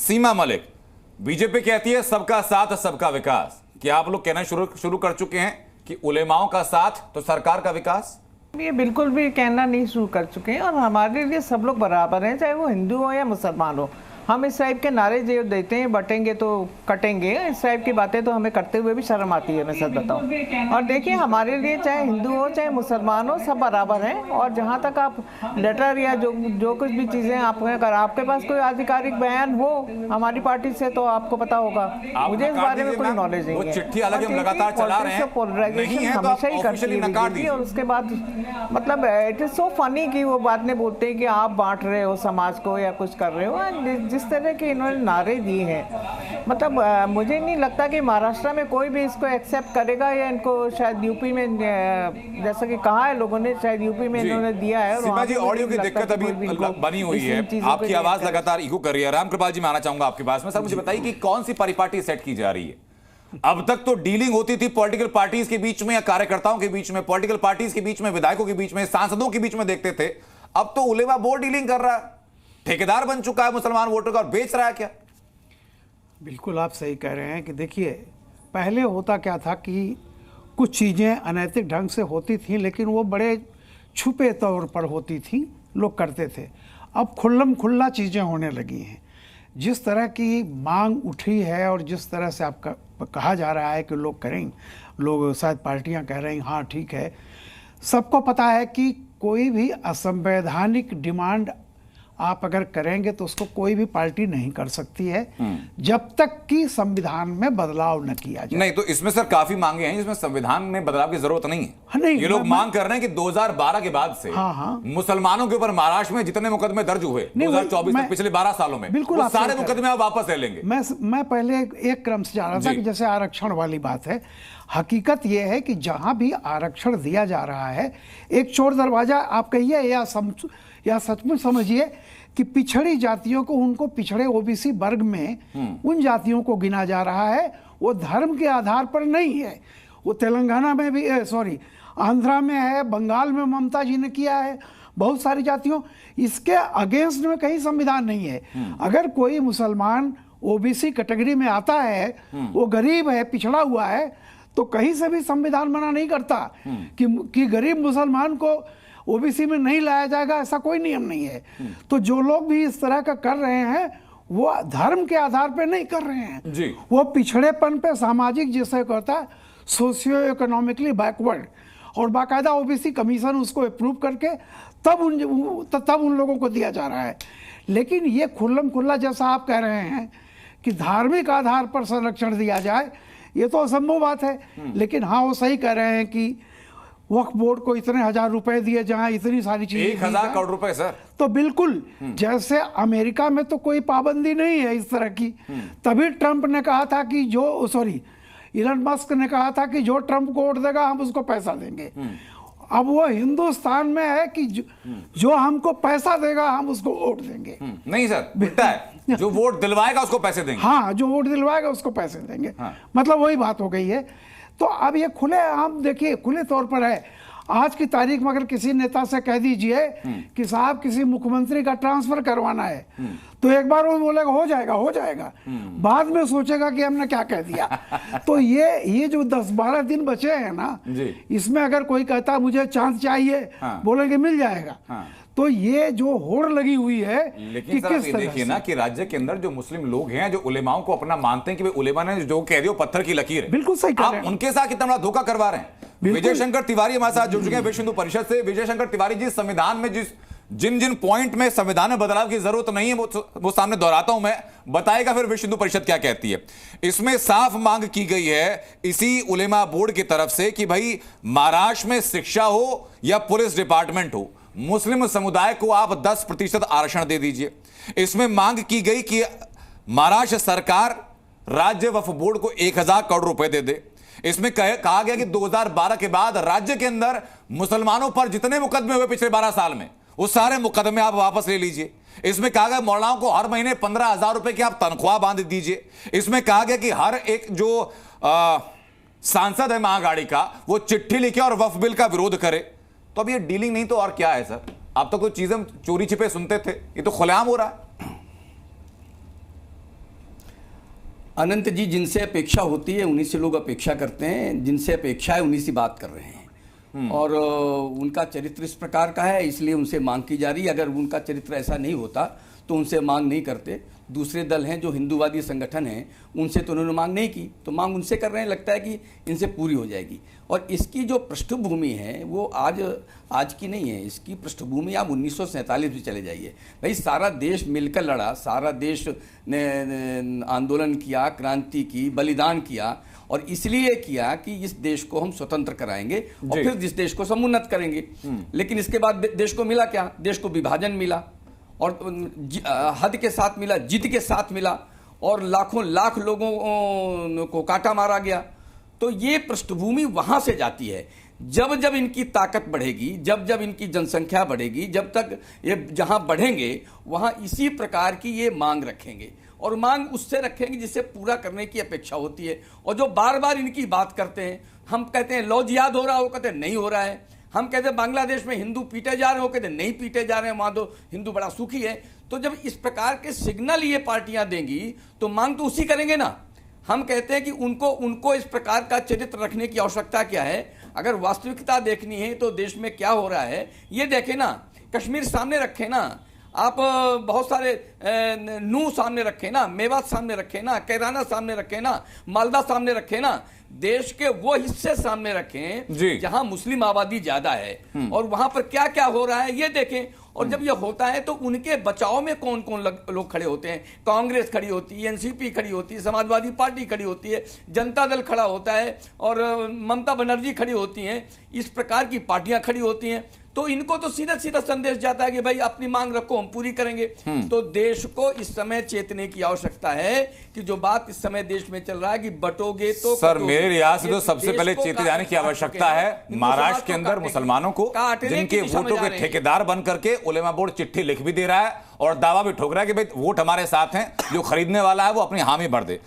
सीमा Malik, BJP कहती है सबका साथ सबका विकास। क्या आप लोग कहना शुरू कर चुके हैं कि उलेमाओं का साथ तो सरकार का विकास? ये बिल्कुल भी कहना नहीं शुरू कर चुके हैं, और हमारे लिए सब लोग बराबर हैं, चाहे वो हिंदू हो या मुसलमान हो। हम इस टाइप के नारे जो देते हैं, बटेंगे तो कटेंगे, इस टाइप की बातें तो हमें करते हुए भी शर्म आती है, मैं सच बताऊं। और देखिए, हमारे लिए चाहे हिंदू हो चाहे मुसलमान हो, सब बराबर हैं। और जहां तक आप लेटर या जो कुछ भी चीज़ें अगर आपके पास कोई आधिकारिक बयान हो हमारी पार्टी से, तो आपको पता होगा। मुझे इस बारे में कोई नॉलेज नहीं है। चिट्ठी हालांकि हम लगातार चला रहे हैं, पोलराइजेशन हमेशा ही करती है, और उसके बाद मतलब इट इज़ सो फनी कि वो बाद में बोलते हैं कि आप बांट रहे हो समाज को या कुछ कर रहे हो। जिस तरह के इन्होंने नारे दिए हैं, मतलब मुझे नहीं लगता कि महाराष्ट्र में कोई भी इसको एक्सेप्ट करेगा, या इनको शायद यूपी में, जैसा कि कहा है लोगों ने, शायद यूपी में इन्होंने दिया है। सीमा जी, ऑडियो की दिक्कत अभी बनी हुई है, आपकी आवाज लगातार इको कर रही है। रामकृपाल जी, मैं आना चाहूंगा आपके पास में। सर, मुझे बताइए कि कौन सी परिपाटी सेट की जा रही है? अब तक तो डीलिंग होती थी पॉलिटिकल पार्टीज के बीच में या कार्यकर्ताओं के बीच में, पॉलिटिकल पार्टीज के बीच में, विधायकों के बीच में, सांसदों के बीच में देखते थे। अब तो उलेमा बोर्ड डीलिंग कर रहा है, ठेकेदार बन चुका है मुसलमान वोटर का, और बेच रहा है क्या? बिल्कुल आप सही कह रहे हैं कि देखिए, पहले होता क्या था कि कुछ चीज़ें अनैतिक ढंग से होती थी, लेकिन वो बड़े छुपे तौर पर होती थी, लोग करते थे। अब खुल्लम खुल्ला चीज़ें होने लगी हैं। जिस तरह की मांग उठी है और जिस तरह से आपका कहा जा रहा है कि लोग करेंगे, लोग शायद पार्टियां कह रही हैं हाँ ठीक है, सबको पता है कि कोई भी असंवैधानिक डिमांड आप अगर करेंगे तो उसको कोई भी पार्टी नहीं कर सकती है जब तक कि संविधान में बदलाव न किया जाए। नहीं तो इसमें सर काफी मांगे हैं जिसमें संविधान में बदलाव की जरूरत नहीं है। नहीं, ये लोग मांग कर रहे हैं कि 2012 के बाद से मुसलमानों के ऊपर महाराष्ट्र में जितने मुकदमे दर्ज हुए 2024 तक, पिछले 12 सालों में, बिल्कुल वो सारे मुकदमे आप वापस ले लेंगे। मैं पहले एक क्रम से जा रहा था कि जैसे आरक्षण वाली बात है, हकीकत यह है कि जहां भी आरक्षण दिया जा रहा है, एक चोर दरवाजा आप कहिए या सचमुच समझिए कि पिछड़ी जातियों को, उनको पिछड़े ओबीसी वर्ग में उन जातियों को गिना जा रहा है। वो धर्म के आधार पर नहीं है। वो तेलंगाना में भी आंध्रा में है, बंगाल में ममता जी ने किया है, बहुत सारी जातियों, इसके अगेंस्ट में कहीं संविधान नहीं है। अगर कोई मुसलमान ओबीसी कैटेगरी में आता है, वो गरीब है, पिछड़ा हुआ है, तो कहीं से भी संविधान मना नहीं करता कि गरीब मुसलमान को ओबीसी में नहीं लाया जाएगा, ऐसा कोई नियम नहीं है। तो जो लोग भी इस तरह का कर रहे हैं वो धर्म के आधार पे नहीं कर रहे हैं जी। वो पिछड़ेपन पे, सामाजिक जिसे कहता है सोशियो इकोनॉमिकली बैकवर्ड, और बाकायदा ओबीसी कमीशन उसको अप्रूव करके तब उन लोगों को दिया जा रहा है। लेकिन ये खुल्लम खुल्ला जैसा आप कह रहे हैं कि धार्मिक आधार पर संरक्षण दिया जाए, ये तो असंभव बात है। लेकिन हाँ, वो सही कह रहे हैं कि वक्फ बोर्ड को इतने हजार रुपए दिए, जहां इतनी सारी चीजें, 1000 करोड़ रुपए सर, तो बिल्कुल जैसे अमेरिका में तो कोई पाबंदी नहीं है इस तरह की। तभी ट्रंप ने कहा था कि इलन मस्क ने कहा था कि जो ट्रंप को वोट देगा हम उसको पैसा देंगे। अब वो हिंदुस्तान में है कि जो हमको पैसा देगा हम उसको वोट देंगे। नहीं सर, उल्टा है, जो वोट दिलवाएगा उसको पैसे देंगे। हाँ, जो वोट दिलवाएगा उसको पैसे देंगे। मतलब वही बात हो गई है। तो अब ये खुले आम, देखिए खुले तौर पर है। आज की तारीख में अगर किसी नेता से कह दीजिए कि साहब किसी मुख्यमंत्री का ट्रांसफर करवाना है, तो एक बार वो बोलेगा हो जाएगा, बाद में सोचेगा कि हमने क्या कह दिया। तो ये जो 10-12 दिन बचे हैं ना, इसमें अगर कोई कहता मुझे चांस चाहिए, बोलेंगे मिल जाएगा। तो ये जो होड़ लगी हुई है, लेकिन कि किस देखिए ना कि राज्य के अंदर जो मुस्लिम लोग हैं, जो उलेमाओं को अपना मानते हैं कि उलेमा ने जो कह दिया पत्थर की लकीर है, बिल्कुल सही कह रहे हैं। उनके साथ कितना बड़ा धोखा करवा रहे हैं। विजय शंकर तिवारी हमारे साथ जुड़ चुके हैं विश्व हिंदू परिषद से। विजय शंकर तिवारी जी, संविधान में जिन पॉइंट में संविधान में बदलाव की जरूरत नहीं है वो सामने दोहराता हूं मैं, बताएगा फिर विश्व हिंदू परिषद क्या कहती है। इसमें साफ मांग की गई है इसी उलेमा बोर्ड की तरफ से कि भाई महाराष्ट्र में शिक्षा हो या पुलिस डिपार्टमेंट हो, मुस्लिम समुदाय को आप 10% आरक्षण दे दीजिए। इसमें मांग की गई कि महाराष्ट्र सरकार राज्य वक्फ बोर्ड को 1000 करोड़ रुपए दे दे। इसमें कहा गया कि 2012 के बाद राज्य के अंदर मुसलमानों पर जितने मुकदमे हुए पिछले 12 साल में, वो सारे मुकदमे आप वापस ले लीजिए। इसमें कहा गया मौलानाओं को हर महीने 15,000 रुपए की आप तनख्वाह बांध दीजिए। इसमें कहा गया कि हर एक जो सांसद है महागाड़ी का, वो चिट्ठी लिखे और वक्फ बिल का विरोध करे। तो अब ये डीलिंग नहीं तो और क्या है सर? आप तो कोई चीजें चोरी छिपे सुनते थे, ये तो खुलेआम हो रहा है। अनंत जी, जिनसे अपेक्षा होती है उन्हीं से लोग अपेक्षा करते हैं, जिनसे अपेक्षा है उन्हीं से बात कर रहे हैं। और उनका चरित्र इस प्रकार का है, इसलिए उनसे मांग की जा रही है। अगर उनका चरित्र ऐसा नहीं होता तो उनसे मांग नहीं करते। दूसरे दल हैं जो हिंदूवादी संगठन हैं, उनसे तो उन्होंने मांग नहीं की, तो मांग उनसे कर रहे हैं। लगता है कि इनसे पूरी हो जाएगी। और इसकी जो पृष्ठभूमि है वो आज की नहीं है, इसकी पृष्ठभूमि आप 1947 में चले जाइए। भाई सारा देश मिलकर लड़ा, सारा देश ने आंदोलन किया, क्रांति की, बलिदान किया, और इसलिए किया कि इस देश को हम स्वतंत्र कराएंगे और फिर इस देश को समुन्नत करेंगे। लेकिन इसके बाद देश को मिला क्या? देश को विभाजन मिला, और हद के साथ मिला, जिद के साथ मिला, और लाखों लाख लोगों को काटा मारा गया। तो ये पृष्ठभूमि वहां से जाती है। जब जब इनकी ताकत बढ़ेगी, जब जब इनकी जनसंख्या बढ़ेगी, जब तक ये जहां बढ़ेंगे वहां इसी प्रकार की ये मांग रखेंगे, और मांग उससे रखेंगे जिससे पूरा करने की अपेक्षा होती है। और जो बार बार इनकी बात करते हैं, हम कहते हैं लॉ जिहाद हो रहा हो, कहते हैं नहीं हो रहा है। हम कहते हैं बांग्लादेश में हिंदू पीटे जा रहे हो, कहते हैं नहीं पीटे जा रहे हैं, वहां तो हिंदू बड़ा सुखी है। तो जब इस प्रकार के सिग्नल ये पार्टियां देंगी तो मांग तो उसी करेंगे ना। हम कहते हैं कि उनको इस प्रकार का चरित्र रखने की आवश्यकता क्या है? अगर वास्तविकता देखनी है तो देश में क्या हो रहा है ये देखें ना। कश्मीर सामने रखें ना, आप बहुत सारे नूह सामने रखें ना, मेवात सामने रखें ना, कैराना सामने रखें ना, मालदा सामने रखें ना। देश के वो हिस्से सामने रखें जहां मुस्लिम आबादी ज्यादा है, और वहां पर क्या क्या हो रहा है ये देखें। और जब ये होता है तो उनके बचाव में कौन कौन लोग खड़े होते हैं? कांग्रेस खड़ी होती है, एनसीपी खड़ी होती है, समाजवादी पार्टी खड़ी होती है, जनता दल खड़ा होता है, और ममता बनर्जी खड़ी होती हैं। इस प्रकार की पार्टियां खड़ी होती हैं। तो इनको तो सीधा सीधा संदेश जाता है कि भाई अपनी मांग रखो, हम पूरी करेंगे। तो देश को इस समय चेतने की आवश्यकता है कि जो बात इस समय देश में चल रहा है कि बटोगे तो सर, मेरे लिहाज से तो सबसे पहले चेते जाने की आवश्यकता है महाराष्ट्र के अंदर मुसलमानों को, जिनके वोटों के ठेकेदार बन करके उलेमा बोर्ड चिट्ठी लिख भी दे रहा है और दावा भी ठोक रहा है कि भाई वोट हमारे साथ हैं, जो खरीदने वाला है वो अपनी हामी भर दे।